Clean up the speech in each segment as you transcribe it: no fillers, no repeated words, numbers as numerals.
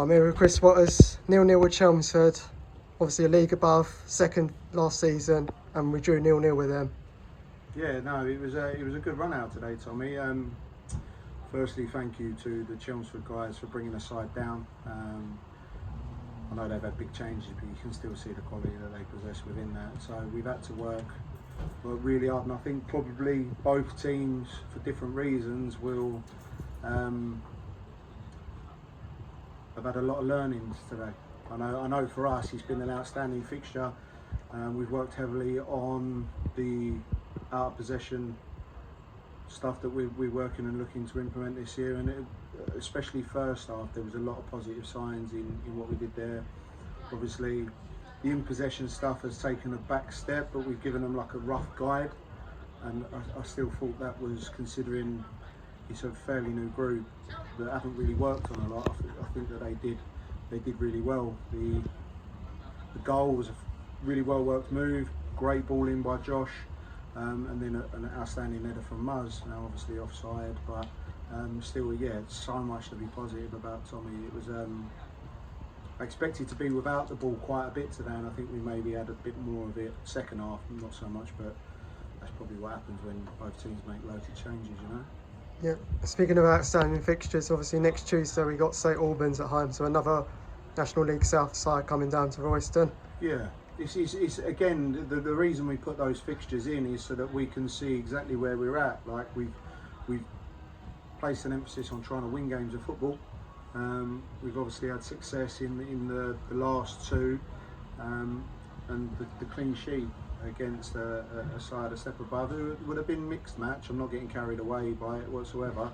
I'm here with Chris Waters, 0-0 with Chelmsford. Obviously a league above, second last season, and we drew 0-0 with them. Yeah, no, it was a good run out today, Tommy. Firstly, thank you to the Chelmsford guys for bringing the side down. I know they've had big changes, but you can still see the quality that they possess within that. So we've had to work really hard, and I think probably both teams, for different reasons, will have had a lot of learnings today. I know for us, it's been an outstanding fixture. We've worked heavily on the out of possession stuff that we're working and looking to implement this year, and especially first half, there was a lot of positive signs in what we did there. Obviously, the in possession stuff has taken a back step, but we've given them like a rough guide, and I still thought that was, considering it's a fairly new group that haven't really worked on a lot. I think that they did really well. The goal was a really well worked move, great ball in by Josh, and then an outstanding header from Muzz. Now obviously offside, but still, yeah, so much to be positive about Tommy. It was I expected to be without the ball quite a bit today, and I think we maybe had a bit more of it second half, not so much, but that's probably what happens when both teams make loads of changes, you know. Yeah. Speaking of outstanding fixtures, obviously next Tuesday we got St Albans at home, so another National League South side coming down to Royston. Yeah, it's again the reason we put those fixtures in is so that we can see exactly where we're at. Like we've placed an emphasis on trying to win games of football. We've obviously had success in the last two, and the clean sheet against a side a step above, who would have been mixed match. I'm not getting carried away by it whatsoever.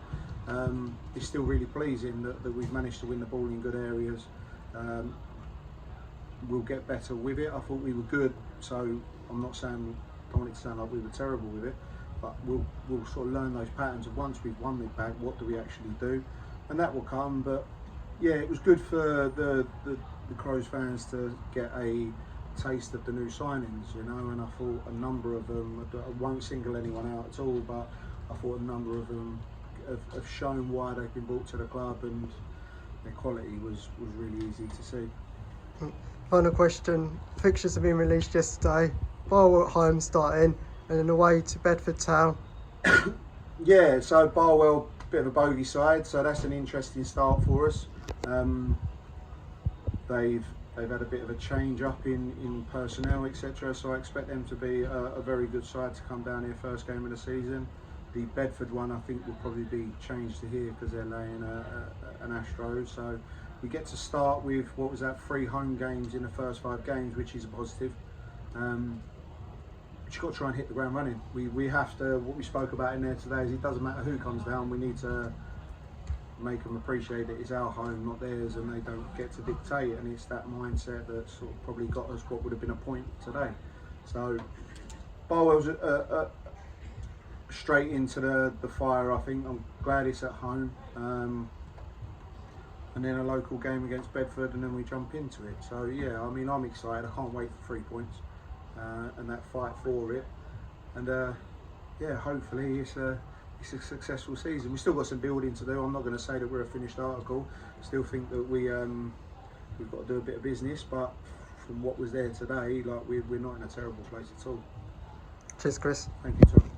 It's still really pleasing that we've managed to win the ball in good areas. We'll get better with it. I thought we were good, so I'm not saying, don't want it to sound like we were terrible with it, but we'll sort of learn those patterns of once we've won it back, what do we actually do, and that will come. But yeah, it was good for the Crows fans to get a taste of the new signings, you know, and I thought a number of them, I won't single anyone out at all, but I thought a number of them have shown why they've been brought to the club, and their quality was really easy to see. Final question, fixtures have been released yesterday, Barwell at home starting, and then away to Bedford Town. Yeah, so Barwell, bit of a bogey side, so that's an interesting start for us. They've had a bit of a change up in personnel, etc. So I expect them to be a very good side to come down here first game of the season. The Bedford one I think will probably be changed to here because they're laying an Astro. So we get to start with, what was that, 3 home games in the first 5 games, which is a positive. But you've got to try and hit the ground running. We have to, what we spoke about in there today is it doesn't matter who comes down, we need to make them appreciate that it's our home, not theirs, and they don't get to dictate, and it's that mindset that sort of probably got us what would have been a point today. So Barwell's straight into the fire, I think. I'm glad it's at home, and then a local game against Bedford, and then we jump into it. So yeah, I mean, I'm excited. I can't wait for 3 points and that fight for it, and yeah, hopefully it's a successful season. We've still got some building to do. I'm not going to say that we're a finished article. Still think that we've got to do a bit of business, but from what was there today, like we're not in a terrible place at all. Cheers, Chris. Thank you, Tom.